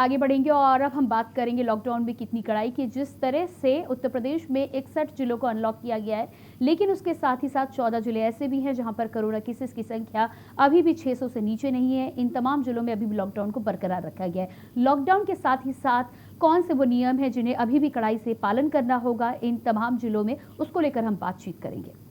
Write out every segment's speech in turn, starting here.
आगे बढ़ेंगे और अब हम बात करेंगे लॉकडाउन में कितनी कड़ाई की। जिस तरह से उत्तर प्रदेश में 61 जिलों को अनलॉक किया गया है, लेकिन उसके साथ ही साथ 14 जिले ऐसे भी हैं जहां पर कोरोना केसेस की संख्या अभी भी 600 से नीचे नहीं है। इन तमाम जिलों में अभी भी लॉकडाउन को बरकरार रखा गया है। लॉकडाउन के साथ ही साथ कौन से वो नियम है जिन्हें अभी भी कड़ाई से पालन करना होगा इन तमाम जिलों में, उसको लेकर हम बातचीत करेंगे।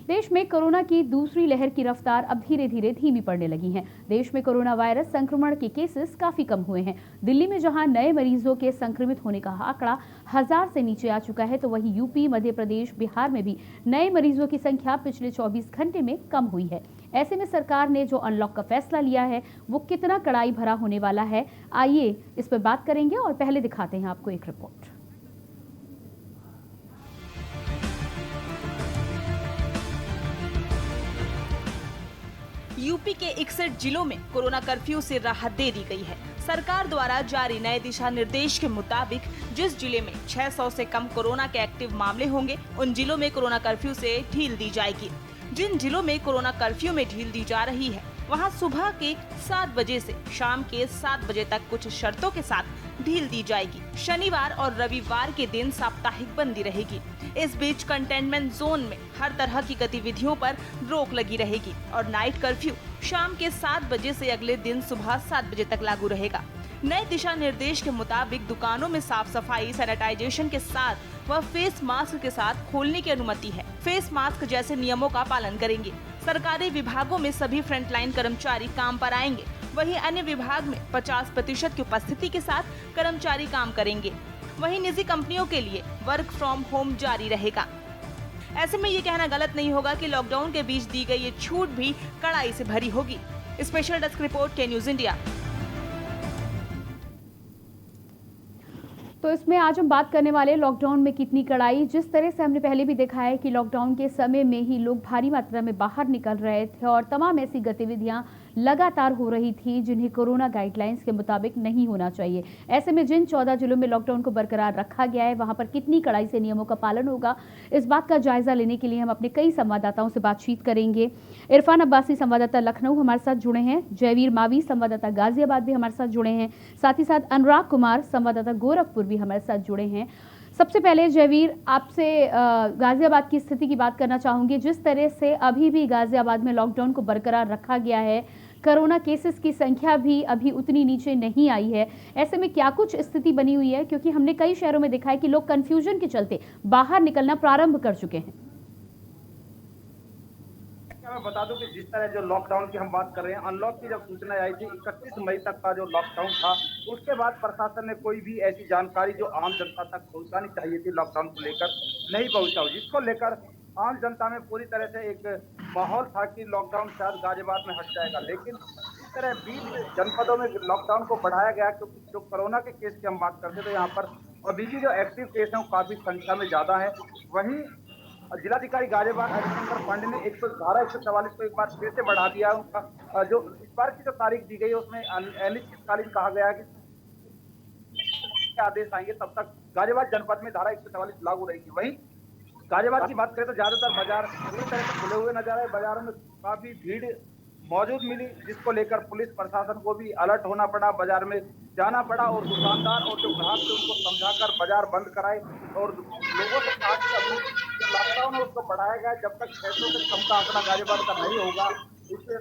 देश में कोरोना की दूसरी लहर की रफ्तार अब धीरे धीरे धीमी पड़ने लगी है। देश में कोरोना वायरस संक्रमण के केसेस काफी कम हुए हैं। दिल्ली में जहां नए मरीजों के संक्रमित होने का आंकड़ा 1000 से नीचे आ चुका है, तो वहीं यूपी, मध्य प्रदेश, बिहार में भी नए मरीजों की संख्या पिछले 24 घंटे में कम हुई है। ऐसे में सरकार ने जो अनलॉक का फैसला लिया है वो कितना कड़ाई भरा होने वाला है, आइए इस पर बात करेंगे। और पहले दिखाते हैं आपको एक रिपोर्ट। यूपी के 61 जिलों में कोरोना कर्फ्यू से राहत दे दी गई है। सरकार द्वारा जारी नए दिशा निर्देश के मुताबिक जिस जिले में 600 से कम कोरोना के एक्टिव मामले होंगे, उन जिलों में कोरोना कर्फ्यू से ढील दी जाएगी। जिन जिलों में कोरोना कर्फ्यू में ढील दी जा रही है, वहां सुबह के 7 बजे से शाम के 7 बजे तक कुछ शर्तों के साथ ढील दी जाएगी। शनिवार और रविवार के दिन साप्ताहिक बंदी रहेगी। इस बीच कंटेनमेंट जोन में हर तरह की गतिविधियों पर रोक लगी रहेगी और नाइट कर्फ्यू शाम के 7 बजे से अगले दिन सुबह 7 बजे तक लागू रहेगा। नए दिशा निर्देश के मुताबिक दुकानों में साफ सफाई, सैनिटाइजेशन के साथ व फेस मास्क के साथ खोलने की अनुमति है। फेस मास्क जैसे नियमों का पालन करेंगे। सरकारी विभागों में सभी फ्रंटलाइन कर्मचारी काम पर आएंगे। वहीं अन्य विभाग में 50% की उपस्थिति के साथ कर्मचारी काम करेंगे। वहीं निजी कंपनियों के लिए वर्क फ्रॉम होम जारी रहेगा। ऐसे में ये कहना गलत नहीं होगा कि लॉकडाउन के बीच दी गई ये छूट भी कड़ाई से भरी होगी। स्पेशल डेस्क रिपोर्ट, के न्यूज इंडिया। तो इसमें आज हम बात करने वाले लॉकडाउन में कितनी कड़ाई। जिस तरह से हमने पहले भी देखा है कि लॉकडाउन के समय में ही लोग भारी मात्रा में बाहर निकल रहे थे और तमाम ऐसी गतिविधियां लगातार हो रही थी जिन्हें कोरोना गाइडलाइंस के मुताबिक नहीं होना चाहिए। ऐसे में जिन 14 जिलों में लॉकडाउन को बरकरार रखा गया है, वहां पर कितनी कड़ाई से नियमों का पालन होगा, इस बात का जायजा लेने के लिए हम अपने कई संवाददाताओं से बातचीत करेंगे। इरफान अब्बासी संवाददाता लखनऊ हमारे साथ जुड़े हैं, जयवीर मावी संवाददाता गाजियाबाद भी हमारे साथ जुड़े हैं, साथ ही साथ अनुराग कुमार संवाददाता गोरखपुर भी हमारे साथ जुड़े हैं। सबसे पहले जयवीर, आपसे गाजियाबाद की स्थिति की बात करना चाहूंगी। जिस तरह से अभी भी गाजियाबाद में लॉकडाउन को बरकरार रखा गया है, कोरोना केसेस की संख्या भी अभी उतनी नीचे नहीं आई है, ऐसे में क्या कुछ स्थिति बनी हुई है? क्योंकि हमने कई शहरों में देखा है कि लोग कंफ्यूजन के चलते बाहर निकलना प्रारंभ कर चुके हैं। मैं बता दूं कि जिस तरह जो लॉकडाउन की हम बात कर रहे हैं, अनलॉक की जब सूचना आई थी 31 मई तक का जो लॉकडाउन था, उसके बाद प्रशासन ने कोई भी ऐसी जानकारी जो आम जनता तक पहुंचानी चाहिए थी लॉकडाउन को लेकर नहीं पहुंचा, जिसको लेकर आम जनता में पूरी तरह से एक माहौल था कि लॉकडाउन शायद गाजियाबाद में हट जाएगा। लेकिन इस तरह 20 जनपदों में लॉकडाउन को बढ़ाया गया, क्योंकि जो कोरोना के केस की हम बात करते थे, यहाँ पर अभी भी जो एक्टिव केस है वो काफी संख्या में ज्यादा है। वहीं जिलाधिकारी गाजियाबाद हरिशंकर पांडे ने 112 144 को एक बार फिर से बढ़ा दिया। उनका जो इस बार की जो तारीख दी गई है उसमें अनिश्चितकालीन कहा गया है कि आदेश आएंगे तब तक गाजियाबाद जनपद में धारा 144 लागू रहेगी। वहीं गाजियाबाद की बात करें तो ज्यादातर बाजार पूरी तरह से खुले हुए नजर आए। बाजारों में काफी भीड़ मौजूद मिली, जिसको लेकर पुलिस प्रशासन को भी अलर्ट होना पड़ा, बाजार में जाना पड़ा और दुकानदार और जो ग्राहक थे उनको समझाकर बाजार बंद कराए और लोगों से कहा कि अभी जो लॉकडाउन है उसको बढ़ाया गया। जब तक 600 से कम का आंकड़ा गाजियाबाद का नहीं होगा, इससे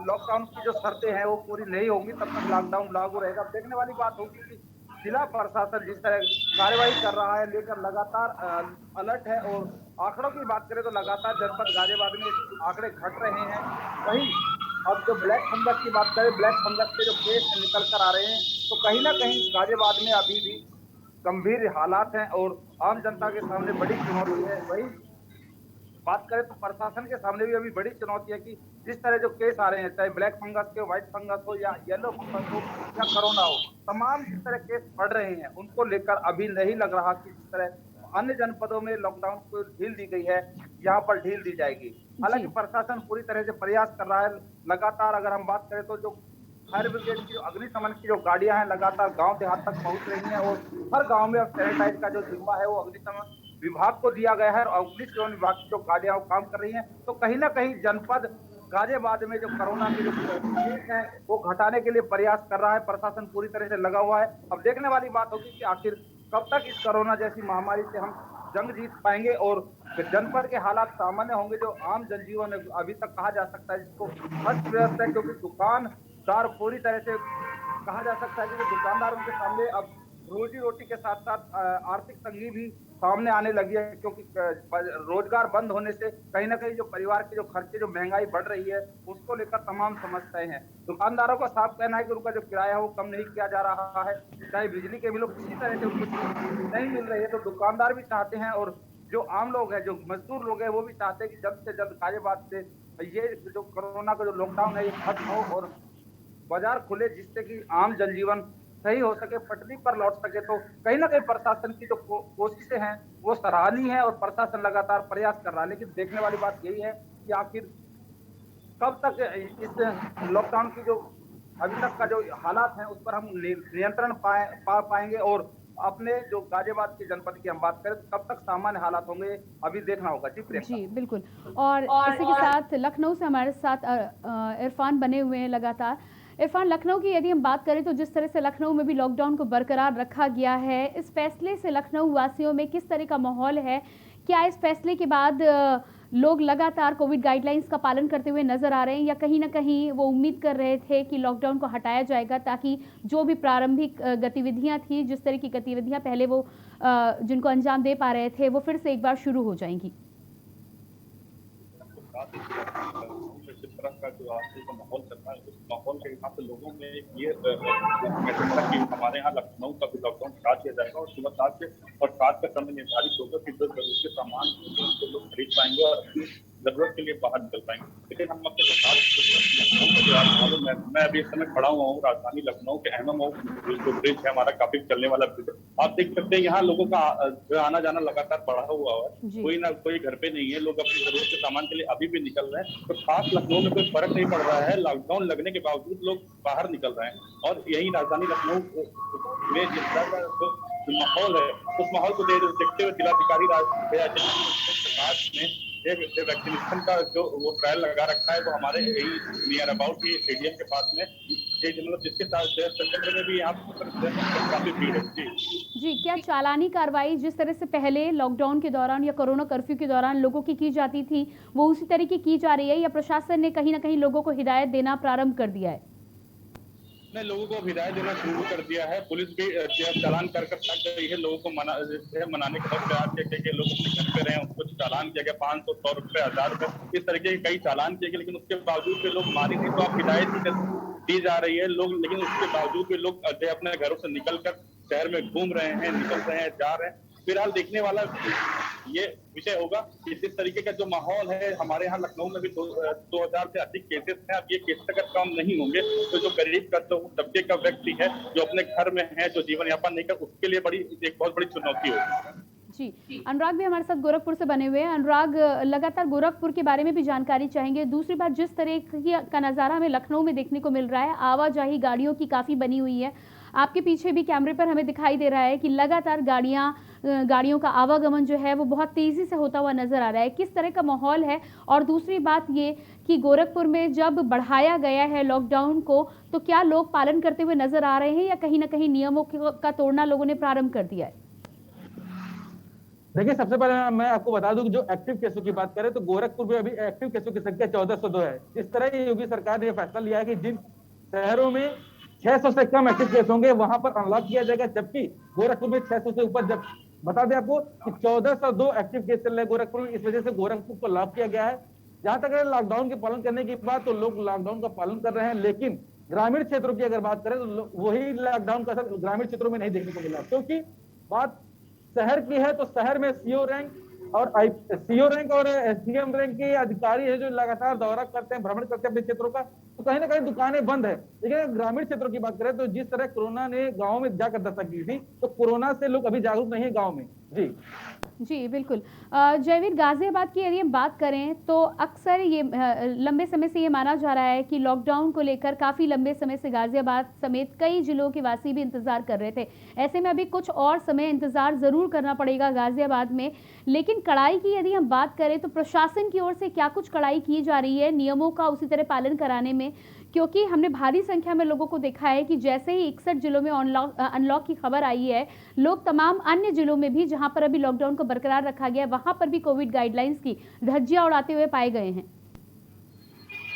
लॉकडाउन की जो शर्तें हैं वो पूरी नहीं होंगी, तब तक लॉकडाउन लागू रहेगा। देखने वाली बात होगी कि जिला प्रशासन जिस तरह कार्यवाही कर रहा है, लेकर लगातार अलर्ट है। और आंकड़ों की बात करें तो लगातार जनपद गाजियाबाद में आंकड़े घट रहे हैं। वहीं अब जो ब्लैक फंगस की बात करें, ब्लैक फंगस के जो केस निकल कर आ रहे हैं, तो कहीं ना कहीं गाजियाबाद में अभी भी गंभीर हालात हैं और आम जनता के सामने बड़ी चुनौती है। वही बात करें तो प्रशासन के सामने भी अभी बड़ी चुनौती है कि जिस तरह जो केस आ रहे हैं, चाहे ब्लैक फंगस के, व्हाइट फंगस हो या येलो फंगस हो या कोरोना हो, तमाम जिस तरह केस बढ़ रहे हैं उनको लेकर अभी नहीं लग रहा कि जिस तरह अन्य जनपदों में लॉकडाउन को ढील दी गई है, यहाँ पर ढील दी जाएगी। हालांकि प्रशासन पूरी तरह से प्रयास कर रहा है लगातार। अगर हम बात करें तो जो फायर ब्रिगेड की, जो अग्निशमन की जो गाड़ियां हैं, लगातार गांव देहात तक पहुंच रही हैं और हर गांव में अब सैनिटाइज का जो जिम्मा है वो अग्निशमन विभाग को दिया गया है और अग्निशमन विभाग की जो गाड़ियां वो काम कर रही हैं। तो कहीं ना कहीं जनपद गाजियाबाद में जो कोरोना के जो केस हैं वो घटाने के लिए प्रयास कर रहा है। प्रशासन पूरी तरह से लगा हुआ है। अब देखने वाली बात होगी कि आखिर कब तक इस कोरोना जैसी महामारी से हम जंग जीत पाएंगे और जनपद के हालात सामान्य होंगे। जो आम जनजीवन अभी तक कहा जा सकता है जिसको अस्त व्यस्त है, क्योंकि दुकानदार पूरी तरह से कहा जा सकता है कि जो दुकानदारों के सामने अब रोजी रोटी के साथ साथ आर्थिक तंगी भी सामने आने लगी है, क्योंकि रोजगार बंद होने से कहीं ना कहीं जो परिवार के जो खर्चे, जो महंगाई बढ़ रही है उसको लेकर तमाम समस्याएं हैं। दुकानदारों का साफ कहना है कि उनका जो किराया है वो कम नहीं किया जा रहा है, चाहे बिजली के बिलों किसी तरह से उनको नहीं मिल रही है। तो दुकानदार भी चाहते हैं और जो आम लोग हैं, जो मजदूर लोग हैं, वो भी चाहते हैं कि जल्द से जल्द गाजियाबाद से ये जो कोरोना का जो लॉकडाउन है ये खत्म हो और बाजार खुले, जिससे कि आम जनजीवन सही हो सके, पटरी पर लौट सके। तो कहीं ना कहीं प्रशासन की जो कोशिशें हैं वो सराहनीय है और प्रशासन लगातार प्रयास कर रहा है। लेकिन देखने वाली बात यही है कि आखिर कब तक इस लॉकडाउन की जो अभी तक का जो हालात हैं उस पर हम नियंत्रण पा पाएंगे और अपने जो गाजियाबाद के जनपद की हम बात करें तो कब तक सामान्य हालात होंगे अभी देखना होगा। जी प्रियंका। जी बिल्कुल। और इसी के साथ लखनऊ से हमारे साथ इरफान बने हुए हैं लगातार। इरफान, लखनऊ की यदि हम बात करें तो जिस तरह से लखनऊ में भी लॉकडाउन को बरकरार रखा गया है, इस फैसले से लखनऊ वासियों में किस तरह का माहौल है? क्या इस फैसले के बाद लोग लगातार कोविड गाइडलाइंस का पालन करते हुए नजर आ रहे हैं, या कहीं ना कहीं वो उम्मीद कर रहे थे कि लॉकडाउन को हटाया जाएगा ताकि जो भी प्रारंभिक गतिविधियां थी, जिस तरह की गतिविधियां पहले वो जिनको अंजाम दे पा रहे थे, वो फिर से एक बार शुरू हो जाएंगी? जिस तरह का जो आजकल का माहौल चल रहा है उस माहौल के हिसाब से लोगों में ये कि हमारे यहाँ लखनऊ का भी लॉकडाउन हटा दिया जाएगा और सुबह 7 से और 7 का समय निर्धारित होगा कि जो जरूरत के सामान उनको लोग खरीद पाएंगे और अपनी जरूरत के लिए बाहर निकल पाएंगे। लेकिन हम अपने मैं अभी इस समय खड़ा हुआ हूँ राजधानी लखनऊ के एमएम जो ब्रिज है हमारा, काफी चलने वाला ब्रिज। आप देख सकते हैं यहाँ लोगों का जो आना जाना लगातार बढ़ा हुआ है, कोई ना कोई घर पे नहीं है, लोग अपनी जरूरत के सामान के लिए अभी भी निकल रहे हैं। तो खास लखनऊ में कोई फर्क नहीं पड़ रहा है, लॉकडाउन लगने के बावजूद लोग बाहर निकल रहे हैं। और यही राजधानी लखनऊ में जिस तरह का जो माहौल है उस माहौल को देखते हुए जिलाधिकारी ने एक वैक्सीनेशन का जो वो ट्रायल लगा रखा है वो हमारे यही नियर अबाउट ही स्टेडियम के पास में, जिसके साथ में भी यहाँ पर काफी भीड़ है। जी, क्या चालानी कार्रवाई जिस तरह से पहले लॉकडाउन के दौरान या कोरोना कर्फ्यू के दौरान लोगों की जाती थी वो उसी तरीके की जा रही है, या प्रशासन ने कहीं ना कहीं लोगों को हिदायत देना प्रारंभ कर दिया है? ने लोगों को हिदायत देना शुरू कर दिया है। पुलिस भी चालान कर थक गई है, लोगों को मनाने के बाद प्रयास किया कि लोग अपने घर पे रहे, कुछ चालान किया गया 500, 100 रुपए, 1000 रुपए, इस तरीके के कई चालान किए गए। लेकिन उसके बावजूद भी लोग माने नहीं, तो आप हिदायत ही दी जा रही है लोग, लेकिन उसके बावजूद भी लोग अपने घरों से निकलकर शहर में घूम रहे हैं, निकल रहे हैं, जा रहे हैं। फिलहाल देखने वाला ये विषय होगा कि जिस तरीके का जो माहौल है, हमारे यहाँ लखनऊ में भी 2000 से अधिक केसेस हैं। अब ये केसेस अगर कम नहीं होंगे तो जो गरीब का जो तबके का व्यक्ति है जो अपने घर में है, जो जीवन यापन नहीं कर, उसके लिए एक बहुत बड़ी चुनौती होगी। जी, अनुराग भी हमारे साथ गोरखपुर से बने हुए हैं। अनुराग, लगातार गोरखपुर के बारे में भी जानकारी चाहेंगे। दूसरी बात, जिस तरह का नज़ारा हमें लखनऊ में देखने को मिल रहा है, आवाजाही गाड़ियों की काफ़ी बनी हुई है, आपके पीछे भी कैमरे पर हमें दिखाई दे रहा है कि लगातार गाड़ियों का आवागमन जो है वो बहुत तेज़ी से होता हुआ नज़र आ रहा है। किस तरह का माहौल है? और दूसरी बात ये कि गोरखपुर में जब बढ़ाया गया है लॉकडाउन को, तो क्या लोग पालन करते हुए नज़र आ रहे हैं या कहीं ना कहीं नियमों का तोड़ना लोगों ने प्रारंभ कर दिया है? देखिए, सबसे पहले मैं आपको बता दूं कि जो एक्टिव केसों की बात करें तो गोरखपुर में अभी एक्टिव केसों की संख्या 1402 है। इस तरह की योगी सरकार ने फैसला लिया है कि जिन शहरों में 600 से कम एक्टिव केस होंगे वहां पर अनलॉक किया जाएगा, जबकि गोरखपुर में 600 से ऊपर। जब बता दें आपको कि 1402 एक्टिव केस चल रहे हैं गोरखपुर में, इस वजह से गोरखपुर को लॉक किया गया है। जहां तक है लॉकडाउन के पालन करने की बात, तो लोग लॉकडाउन का पालन कर रहे हैं, लेकिन ग्रामीण क्षेत्रों की अगर बात करें तो वही लॉकडाउन का असर ग्रामीण क्षेत्रों में नहीं देखने को मिला। क्योंकि बात शहर की है तो शहर में सीओ रैंक और एसडीएम रैंक के अधिकारी है जो लगातार दौरा करते हैं, भ्रमण करते हैं अपने क्षेत्रों का, तो कहीं ना कहीं दुकानें बंद है। लेकिन ग्रामीण क्षेत्रों की बात करें तो जिस तरह कोरोना ने गांव में जाकर दस्तक दी थी, तो कोरोना से लोग अभी जागरूक नहीं है गांव में। जी जी, बिल्कुल। जयवीर, गाज़ियाबाद की यदि हम बात करें तो अक्सर ये लंबे समय से ये माना जा रहा है कि लॉकडाउन को लेकर काफ़ी लंबे समय से गाज़ियाबाद समेत कई जिलों के वासी भी इंतज़ार कर रहे थे। ऐसे में अभी कुछ और समय इंतज़ार ज़रूर करना पड़ेगा गाज़ियाबाद में। लेकिन कड़ाई की यदि हम बात करें तो प्रशासन की ओर से क्या कुछ कड़ाई की जा रही है नियमों का उसी तरह पालन कराने में? क्योंकि हमने भारी संख्या में लोगों को देखा है कि जैसे ही 61 जिलों में अनलॉक की खबर आई है, लोग तमाम अन्य जिलों में भी जहां पर अभी लॉकडाउन को बरकरार रखा गया है, वहां पर भी कोविड गाइडलाइंस की धज्जियां उड़ाते हुए पाए गए हैं।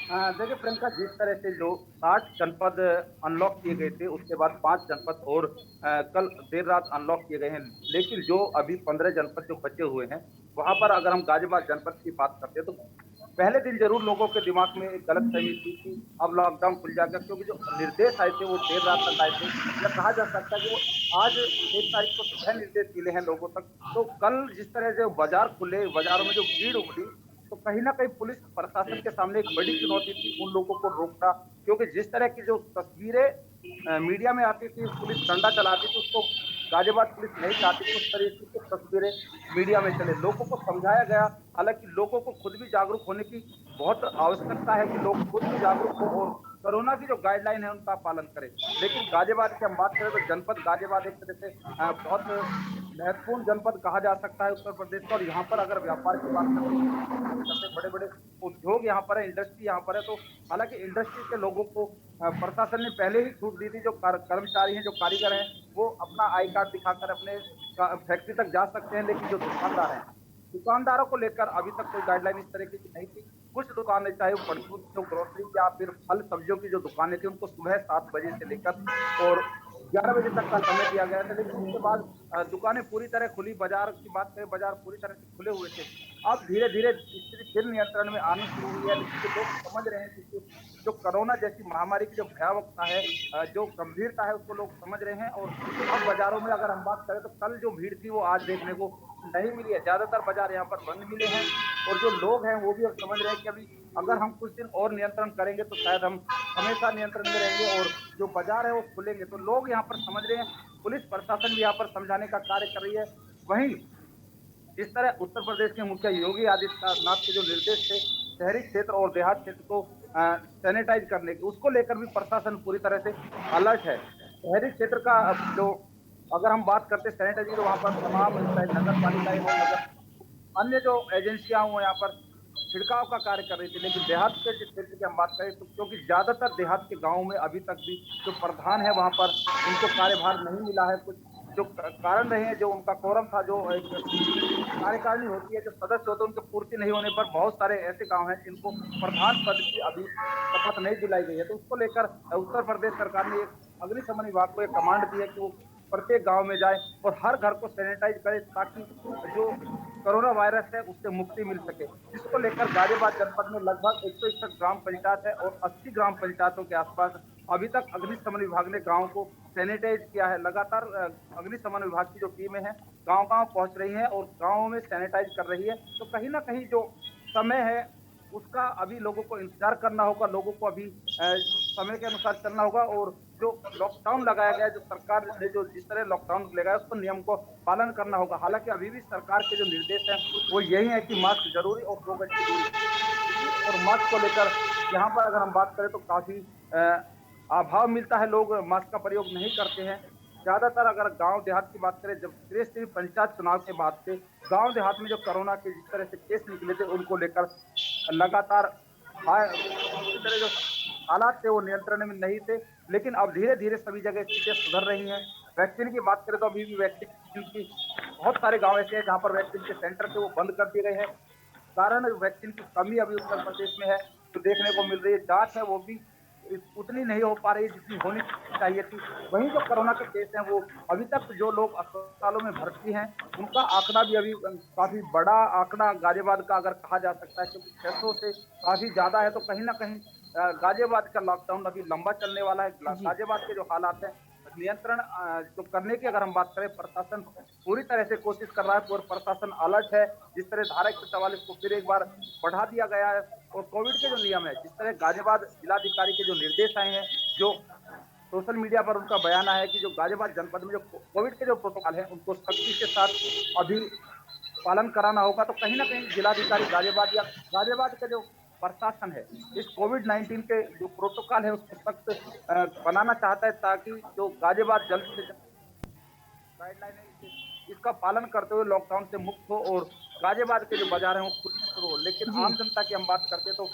देखिए प्रियंका, जिस तरह से जो 60 जनपद अनलॉक किए गए थे, उसके बाद 5 जनपद और कल देर रात अनलॉक किए गए हैं। लेकिन जो अभी 15 जनपद जो बचे हुए हैं, वहां पर अगर हम गाजियाबाद जनपद की बात करते हैं तो पहले दिन जरूर लोगों के दिमाग में एक गलतफहमी थी कि अब लॉकडाउन खुल जाएगा, क्योंकि जो निर्देश आए थे वो देर रात तक आए थे, या कहा जा सकता है कि वो आज 1 तारीख को सुबह निर्देश मिले हैं लोगों तक। तो कल जिस तरह से बाजार खुले, बाजारों में जो भीड़ उमड़ी, तो कहीं न कहीं पुलिस प्रशासन के सामने एक बड़ी चुनौती थी उन लोगों को रोकना, क्योंकि जिस तरह की जो तस्वीरें मीडिया में आती थी, पुलिस डंडा चलाती थी, उसको गाजियाबाद पुलिस नहीं चाहती थी उस तरीके की तस्वीरें मीडिया में चले। लोगों को समझाया गया, हालाँकि लोगों को खुद भी जागरूक होने की बहुत आवश्यकता है कि लोग खुद भी जागरूक हों और कोरोना की जो गाइडलाइन है उनका पालन करें। लेकिन गाजियाबाद की हम बात करें तो जनपद गाजियाबाद एक तरह से बहुत महत्वपूर्ण जनपद कहा जा सकता है उत्तर प्रदेश का। और यहाँ पर अगर व्यापार की बात करें, सबसे बड़े-बड़े उद्योग यहाँ पर है, इंडस्ट्री यहाँ पर है। तो हालाँकि इंडस्ट्री के लोगों को प्रशासन ने पहले ही छूट दी थी। जो कर्मचारी हैं, जो कारीगर हैं, वो अपना आई कार्ड दिखाकर अपने फैक्ट्री तक जा सकते हैं। लेकिन जो दुकानदार हैं, दुकानदारों को लेकर अभी तक कोई गाइडलाइन इस तरीके की नहीं थी। कुछ दुकानें, चाहे वो परचून, जो ग्रोसरी या फिर फल सब्जियों की जो दुकानें थी, उनको सुबह 7 बजे से लेकर और 11 बजे तक का समय दिया गया था। लेकिन उसके बाद दुकानें पूरी तरह खुली। बाजार की बात करें, बाजार पूरी तरह से खुले हुए थे। अब धीरे-धीरे स्थिति फिर नियंत्रण में आनी शुरू हुई है, लेकिन लोग समझ रहे हैं कि जो कोरोना जैसी महामारी की जो भयावहता है, जो गंभीरता है, उसको लोग समझ रहे हैं। और अब बाजारों में अगर हम बात करें तो कल जो भीड़ थी वो आज देखने को नहीं मिली है। ज्यादातर बाजार यहाँ पर बंद मिले हैं और जो लोग हैं वो भी अब समझ रहे हैं कि अभी अगर हम कुछ दिन और नियंत्रण करेंगे तो शायद हम हमेशा नियंत्रण में रहेंगे और जो बाजार है वो खुलेंगे। तो लोग यहाँ पर समझ रहे हैं, पुलिस प्रशासन भी यहाँ पर समझाने का कार्य कर रही है। वहीं जिस तरह उत्तर प्रदेश के मुखिया योगी आदित्यनाथ के जो निर्देश थे शहरी क्षेत्र और देहात क्षेत्र को सैनिटाइज करने के, उसको लेकर भी प्रशासन पूरी तरह से अलर्ट है। शहरी क्षेत्र का जो अगर हम बात करते हैं सैनिटाइज की, तो वहाँ पर तमाम चाहे नगर पालिकाएं हो, नगर अन्य जो एजेंसियां हो, यहाँ पर छिड़काव का कार्य कर रही थी। लेकिन देहात के जिस क्षेत्र की हम बात करें तो क्योंकि ज्यादातर देहात के गाँव में अभी तक भी जो प्रधान है वहाँ पर उनको कार्यभार नहीं मिला है। कुछ जो कारण रहे हैं, जो उनका कोरम था, जो एक कार्यकारिणी होती है, जो सदस्य होते हैं, उनकी पूर्ति नहीं होने पर बहुत सारे ऐसे गांव हैं जिनको प्रधान पद की अभी शपथ नहीं दिलाई गई है। तो उसको लेकर उत्तर प्रदेश सरकार ने अग्निशमन विभाग को एक कमांड दी है कि वो प्रत्येक गांव में जाए और हर घर को सैनिटाइज करे, ताकि जो कोरोना वायरस है उससे मुक्ति मिल सके। जिसको लेकर गाजियाबाद जनपद में लगभग 161 ग्राम पंचायत है और 80 ग्राम पंचायतों के आसपास अभी तक अग्निशमन विभाग ने गांव को सैनिटाइज किया है। लगातार अग्निशमन विभाग की जो टीमें हैं गांव-गांव पहुंच रही हैं और गांवों में सैनिटाइज कर रही है। तो कहीं न कहीं जो समय है उसका अभी लोगों को इंतजार करना होगा, लोगों को अभी समय के अनुसार चलना होगा। और जो लॉकडाउन लगाया गया है, जो सरकार ने जो जिस तरह लॉकडाउन लगाया उसको नियम को पालन करना होगा। हालांकि अभी भी सरकार के जो निर्देश हैं वो यही है कि मास्क जरूरी और 2 गज की दूरी। और मास्क को लेकर यहाँ पर अगर हम बात करें तो काफी अभाव मिलता है, लोग मास्क का प्रयोग नहीं करते हैं। ज्यादातर अगर गांव देहात की बात करें, जब त्रिस्तरीय पंचायत चुनाव के बाद से गांव देहात में जो कोरोना के जिस तरह से केस निकले थे उनको लेकर लगातार इस तरह जो हालात थे वो नियंत्रण में नहीं थे। लेकिन अब धीरे धीरे सभी जगह स्थितियां सुधर रही हैं। वैक्सीन की बात करें तो अभी भी वैक्सीन की बहुत सारे गांव ऐसे हैं जहां पर वैक्सीन के सेंटर थे वो बंद कर दिए गए हैं। कारण वैक्सीन की कमी अभी उत्तर प्रदेश में है जो देखने को मिल रही है। जांच है वो भी उतनी नहीं हो पा रही जितनी होनी चाहिए थी। वहीं जो कोरोना के केस हैं वो अभी तक जो लोग अस्पतालों में भर्ती हैं उनका आंकड़ा भी अभी काफी बड़ा आंकड़ा गाजियाबाद का अगर कहा जा सकता है, क्योंकि 600 से काफी ज्यादा है। तो कहीं ना कहीं गाजियाबाद का लॉकडाउन अभी लंबा चलने वाला है। गाजियाबाद के जो हालात हैं नियंत्रण जो करने की अगर हम बात करें, प्रशासन पूरी तरह से कोशिश कर रहा है और प्रशासन अलर्ट है। जिस तरह धारा 144 को फिर एक बार बढ़ा दिया गया है और कोविड के जो नियम है, जिस तरह गाजियाबाद जिलाधिकारी के जो निर्देश आए हैं, जो सोशल मीडिया पर उनका बयान आया है कि जो गाजियाबाद जनपद में जो कोविड के जो प्रोटोकॉल है उनको सख्ती के साथ अभी पालन कराना होगा। तो कहीं ना कहीं जिलाधिकारी गाजियाबाद या गाजियाबाद का जो प्रशासन है इस कोविड-19 के जो प्रोटोकॉल है उसको सख्त बनाना चाहता है, ताकि जो गाजियाबाद जल्द से जल्द गाइडलाइन है इसका पालन करते हुए लॉकडाउन से मुक्त हो और गाजियाबाद के जो बाजार हैं वो खुलना शुरू हो। लेकिन आम जनता की हम बात करते हैं तो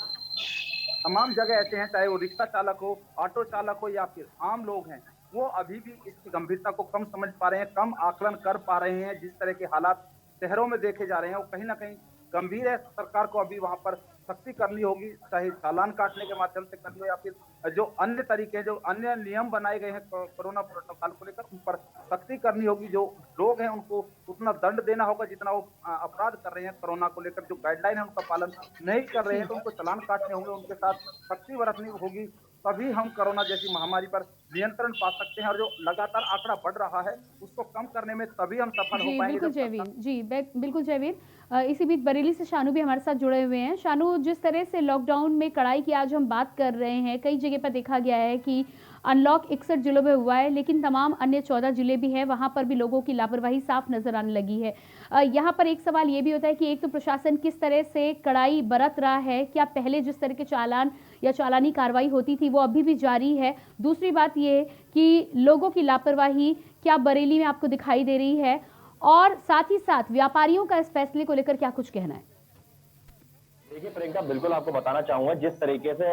तमाम जगह ऐसे हैं, चाहे वो रिक्शा चालक हो, ऑटो चालक हो या फिर आम लोग हैं, वो अभी भी इसकी गंभीरता को कम समझ पा रहे हैं, कम आकलन कर पा रहे हैं। जिस तरह के हालात शहरों में देखे जा रहे हैं वो कहीं ना कहीं गंभीर है। सरकार को अभी वहां पर सख्ती करनी होगी, चाहे चालान काटने के माध्यम से करनी हो या फिर जो अन्य तरीके हैं, जो अन्य नियम बनाए गए हैं कोरोना प्रोटोकॉल को लेकर, उन पर सख्ती करनी होगी। जो लोग हैं उनको उतना दंड देना होगा जितना वो अपराध कर रहे हैं कोरोना को लेकर, जो गाइडलाइन है उनका पालन नहीं कर रहे हैं तो उनको चालान काटने होंगे, उनके साथ सख्ती बरतनी होगी। तभी हम कोरोना जैसी महामारी पर नियंत्रण पा सकते हैं और जो लगातार आंकड़ा बढ़ रहा है उसको कम करने में तभी हम सफल हो जी पाएंगे। बिल्कुल जयवीर, जी बिल्कुल जयवीर। इसी बीच बरेली से शानू भी हमारे साथ जुड़े हुए हैं। शानू, जिस तरह से लॉकडाउन में कड़ाई की आज हम बात कर रहे हैं, कई जगह पर देखा गया है कि अनलॉक 61 जिलों में हुआ है, लेकिन तमाम अन्य 14 जिले भी हैं, वहां पर भी लोगों की लापरवाही साफ नजर आने लगी है। यहाँ पर एक सवाल ये भी होता है कि एक तो प्रशासन किस तरह से कड़ाई बरत रहा है, क्या पहले जिस तरह के चालान या चालानी कार्रवाई होती थी वो अभी भी जारी है? दूसरी बात ये कि लोगों की लापरवाही क्या बरेली में आपको दिखाई दे रही है, और साथ ही साथ व्यापारियों का इस फैसले को लेकर क्या कुछ कहना है? देखिए प्रियंका, बिल्कुल आपको बताना चाहूंगा, जिस तरीके से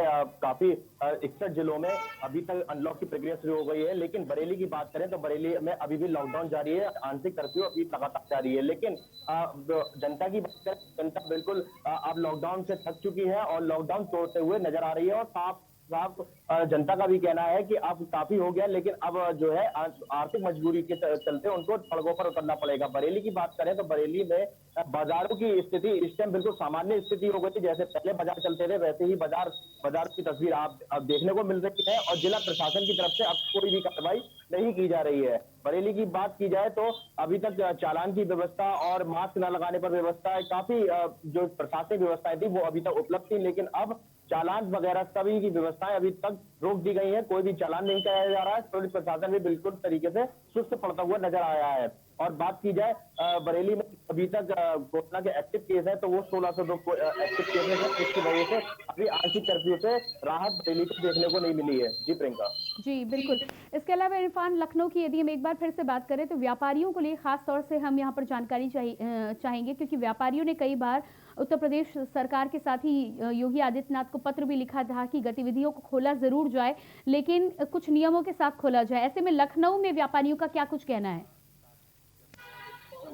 काफी 61 जिलों में अभी तक अनलॉक की प्रक्रिया शुरू हो गई है, लेकिन बरेली की बात करें तो बरेली में अभी भी लॉकडाउन जारी है, आंशिक कर्फ्यू अभी लगातार जारी है। लेकिन जनता की बात करें, जनता बिल्कुल अब लॉकडाउन से थक चुकी है और लॉकडाउन तोड़ते हुए नजर आ रही है। और साफ जनता का भी कहना है कि अब काफी हो गया, लेकिन अब जो है आर्थिक मजबूरी के चलते उनको सड़कों पर उतरना पड़ेगा। बरेली की बात करें तो बरेली में बाजारों की स्थिति इस टाइम बिल्कुल सामान्य स्थिति हो गई थी। जैसे पहले बाजार चलते थे वैसे ही बाजार की तस्वीर आप अब देखने को मिल रही है, और जिला प्रशासन की तरफ से अब कोई भी कार्रवाई नहीं की जा रही है। बरेली की बात की जाए तो अभी तक चालान की व्यवस्था और मास्क न लगाने पर व्यवस्था, काफी जो प्रशासनिक व्यवस्थाएं थी वो अभी तक उपलब्ध थी, लेकिन अब चालान वगैरह सभी की व्यवस्थाएं अभी तक रोक दी गई है। कोई भी चालान नहीं कराया जा रहा है। पुलिस प्रशासन भी बिल्कुल तरीके से सुस्त पड़ता हुआ नजर आया है। और बात की जाए बरेली में अभी तक कोरोना के एक्टिव केस है तो वो 1602 एक्टिव केस है, जिसकी वजह से अभी आंशिक कर्फ्यू से राहत बरेली को देखने को नहीं मिली है। जी प्रियंका। जी बिल्कुल। इसके अलावा इरफान, लखनऊ की यदि हम एक बार फिर से बात करें तो व्यापारियों को लिए खास तौर से हम यहाँ पर जानकारी चाहेंगे, क्योंकि व्यापारियों ने कई बार उत्तर प्रदेश सरकार के साथ ही योगी आदित्यनाथ को पत्र भी लिखा था कि गतिविधियों को खोला जरूर जाए, लेकिन कुछ नियमों के साथ खोला जाए। ऐसे में लखनऊ में व्यापारियों का क्या कुछ कहना है?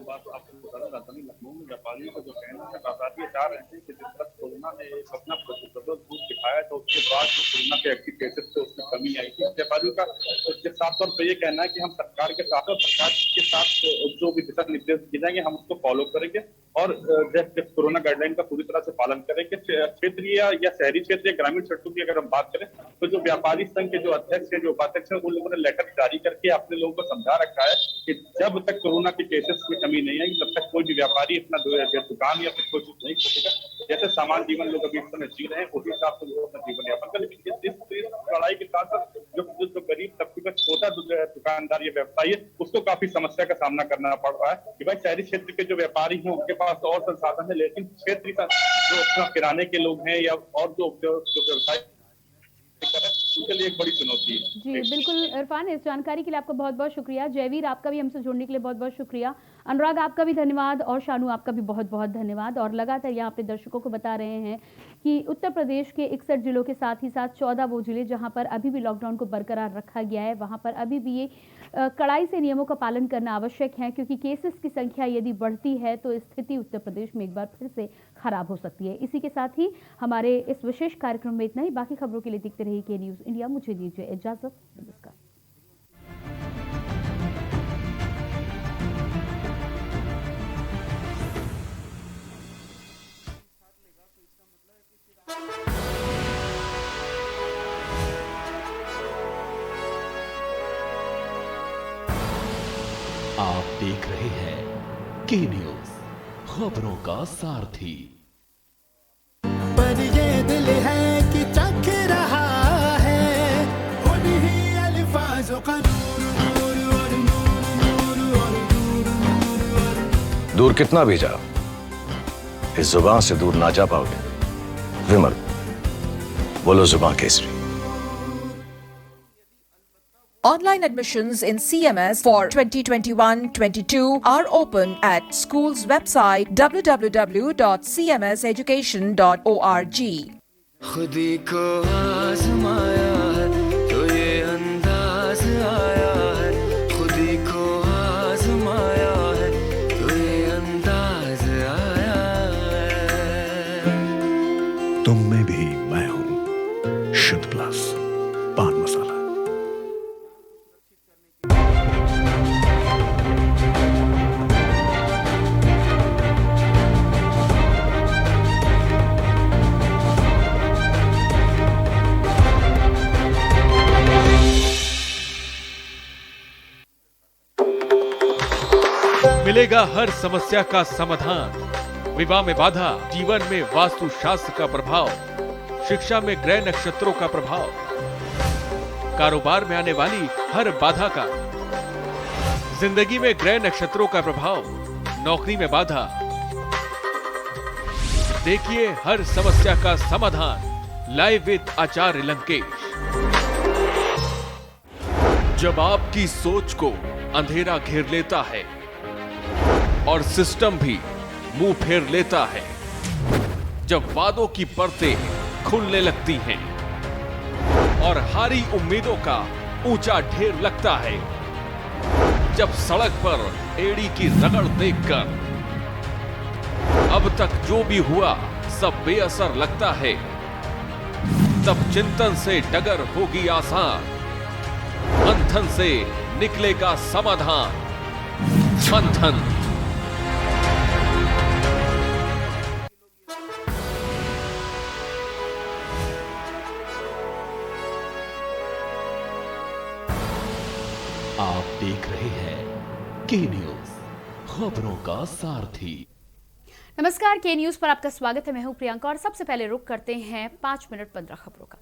बात आपको बताना चाहता हूँ, लखनऊ में व्यापारियों का जो कहना है, व्यापारी ये चाह रहे हैं कि जिस तरह कोरोना ने अपना प्रतिबद्ध दिखाया तो उसके बाद जो कोरोना के एक्टिव केसेस थे उसमें कमी आई थी। व्यापारियों का साफ तौर पर ये कहना है कि हम सरकार के साथ और सरकार के साथ जो भी दिशा निर्देश दिए जाएंगे हम उसको फॉलो करेंगे और कोरोना गाइडलाइन का पूरी तरह से पालन करेंगे। क्षेत्रीय या शहरी क्षेत्र या ग्रामीण क्षेत्रों की अगर हम बात करें तो जो व्यापारी संघ के जो अध्यक्ष है, जो उपाध्यक्ष है, उन लोगों ने लेटर जारी करके अपने लोगों को समझा रखा है कि जब तक कोरोना के केसेस में कमी नहीं आएगी तब तक कोई भी व्यापारी अपना दुकान या फिर कोई चीज नहीं खोलेगा। जैसे सामान्य जीवन लोग अभी इस समय जी रहे हैं उसी हिसाब से लोग अपना जीवन यापन करें। लेकिन इस लड़ाई के साथ साथ जो गरीब तबके का छोटा दुकानदार या व्यवसायी है उसको काफी समस्या का सामना करना पड़ रहा है कि भाई शहरी क्षेत्र के जो व्यापारी हैं उनके पास और संसाधन है, लेकिन क्षेत्रीय जो किराने के लोग हैं या और जो व्यवसाय उनके लिए एक बड़ी चुनौती है। जी बिल्कुल इरफान, इस जानकारी के लिए आपका बहुत बहुत शुक्रिया। जयवीर, आपका भी हमसे जुड़ने के लिए बहुत बहुत शुक्रिया। अनुराग, आपका भी धन्यवाद, और शानू आपका भी बहुत बहुत धन्यवाद। और लगातार यहाँ अपने दर्शकों को बता रहे हैं कि उत्तर प्रदेश के 61 जिलों के साथ ही साथ 14 वो जिले जहाँ पर अभी भी लॉकडाउन को बरकरार रखा गया है, वहाँ पर अभी भी ये कड़ाई से नियमों का पालन करना आवश्यक है, क्योंकि केसेस की संख्या यदि बढ़ती है तो स्थिति उत्तर प्रदेश में एक बार फिर से खराब हो सकती है। इसी के साथ ही हमारे इस विशेष कार्यक्रम में इतना ही। बाकी खबरों के लिए देखते रहिए के न्यूज़ इंडिया। मुझे दीजिए इजाजत, नमस्कार। आप देख रहे हैं के न्यूज़, खबरों का सारथी। पर ये दिल है कि चख रहा है, खुद ही अल्फा दूर कितना भी जाओ, इस जुबान से दूर ना जा पाओगे। विमल, बोलो जुबान Kesari. Online admissions in CMS for 2021-22 are open at school's website www.cmseducation.org. खुदी को आजमाया है तो ये अंदाज आया है, खुदी को आजमाया है तो ये अंदाज आया है। तुम में भी मैं हूं, शुद्ध प्लस पान मसाला। मिलेगा हर समस्या का समाधान। विवाह में बाधा, जीवन में वास्तु शास्त्र का प्रभाव, शिक्षा में ग्रह नक्षत्रों का प्रभाव, कारोबार में आने वाली हर बाधा का, जिंदगी में ग्रह नक्षत्रों का प्रभाव, नौकरी में बाधा। देखिए हर समस्या का समाधान लाइव विद आचार्य लंकेश। जब आपकी सोच को अंधेरा घेर लेता है और सिस्टम भी मुंह फेर लेता है, जब वादों की परतें खुलने लगती हैं और हारी उम्मीदों का ऊंचा ढेर लगता है, जब सड़क पर एड़ी की रगड़ देखकर अब तक जो भी हुआ सब बेअसर लगता है, तब चिंतन से डगर होगी आसान, मंथन से निकलेगा समाधान। मंथन। आप देख रहे हैं के न्यूज, खबरों का सारथी। नमस्कार, के न्यूज पर आपका स्वागत है। मैं हूं प्रियंका और सबसे पहले रुक करते हैं 5 मिनट 15 खबरों का।